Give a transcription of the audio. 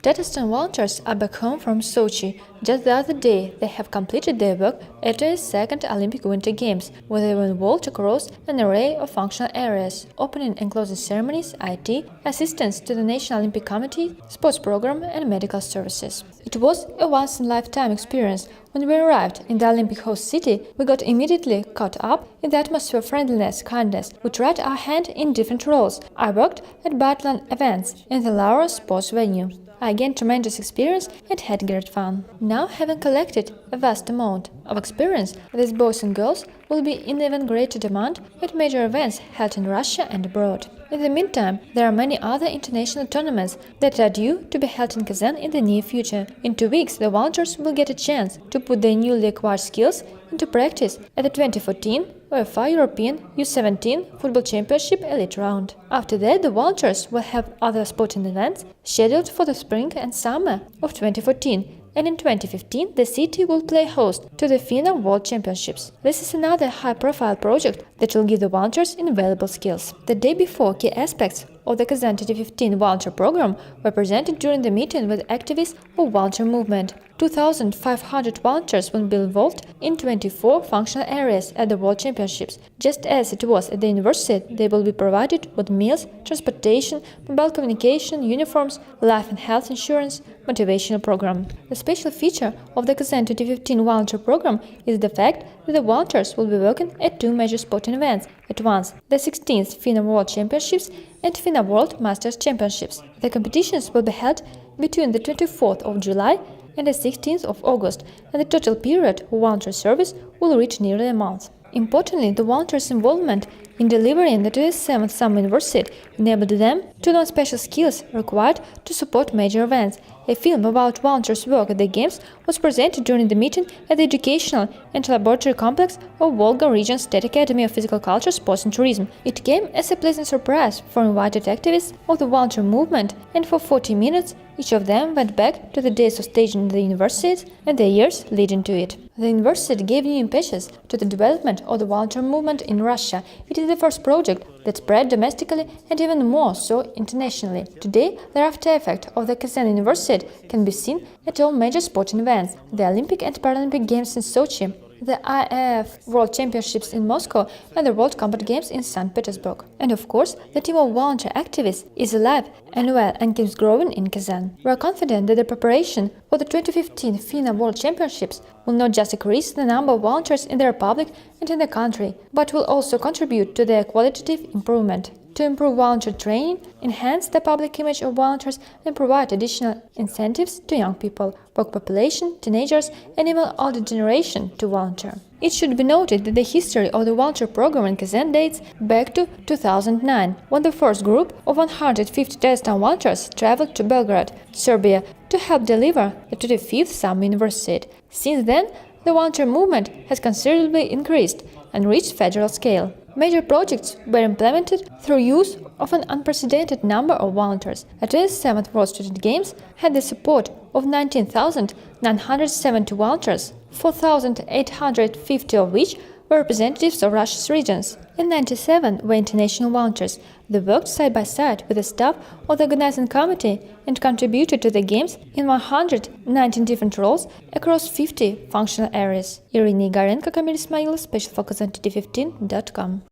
Tatarstan volunteers are back home from Sochi. Just the other day, they have completed their work at the second Olympic Winter Games, where they were involved across an array of functional areas: opening and closing ceremonies, IT, assistance to the National Olympic Committee, sports program and medical services. It was a once-in-a-lifetime experience. When we arrived in the Olympic host city, we got immediately caught up in the atmosphere of friendliness, kindness. We tried our hand in different roles. I worked at Biathlon events in the Laura sports venue. I gained tremendous experience and had great fun. Now, having collected a vast amount of experience, these boys and girls will be in even greater demand at major events held in Russia and abroad. In the meantime, there are many other international tournaments that are due to be held in Kazan in the near future. In 2 weeks, the volunteers will get a chance to put their newly acquired skills into practice at the 2014 UEFA European U17 Football Championship Elite Round. After that, the volunteers will have other sporting events scheduled for the spring and summer of 2014. And in 2015, the city will play host to the FINA World Championships. This is another high-profile project that will give the volunteers invaluable skills. The day before, key aspects of the Kazan 2015 volunteer program were presented during the meeting with activists of volunteer movement. 2,500 volunteers will be involved in 24 functional areas at the World Championships. Just as it was at the university, they will be provided with meals, transportation, mobile communication, uniforms, life and health insurance, motivational program. The special feature of the Kazan 2015 volunteer program is the fact that the volunteers will be working at two major sporting events at once: the 16th FINA World Championships and FINA World Masters Championships. The competitions will be held between the 24th of July and the 16th of August, and the total period of volunteer service will reach nearly a month. Importantly, the volunteers' involvement in delivering the 27th Summer University enabled them to learn special skills required to support major events. A film about volunteers' work at the Games was presented during the meeting at the Educational and Laboratory Complex of Volga Region State Academy of Physical Culture, Sports and Tourism. It came as a pleasant surprise for invited activists of the volunteer movement, and for 40 minutes each of them went back to the days of staging the universities and the years leading to it. The university gave new impetus to the development of the volunteer movement in Russia. It is the first project that spread domestically and even more so internationally. Today, the after effect of the Kazan University can be seen at all major sporting events: the Olympic and Paralympic Games in Sochi, the IAAF World Championships in Moscow, and the World Combat Games in St. Petersburg. And of course, the team of volunteer activists is alive and well and keeps growing in Kazan. We are confident that the preparation for the 2015 FINA World Championships will not just increase the number of volunteers in the Republic and in the country, but will also contribute to their qualitative improvement. To improve volunteer training, enhance the public image of volunteers, and provide additional incentives to young people, work population, teenagers, and even older generation to volunteer. It should be noted that the history of the volunteer program in Kazan dates back to 2009, when the first group of 150 Tatarstan volunteers traveled to Belgrade, Serbia, to help deliver the 25th Summer University. Since then, the volunteer movement has considerably increased and reached federal scale. Major projects were implemented through use of an unprecedented number of volunteers. The 27th World Student Games had the support of 19,970 volunteers, 4,850 of which were representatives of Russia's regions, and 97 were international volunteers. They worked side by side with the staff of the organizing committee and contributed to the Games in 119 different roles across 50 functional areas. Irina Igarenko, Kamil Ismailov, Special Focus on TT15.com.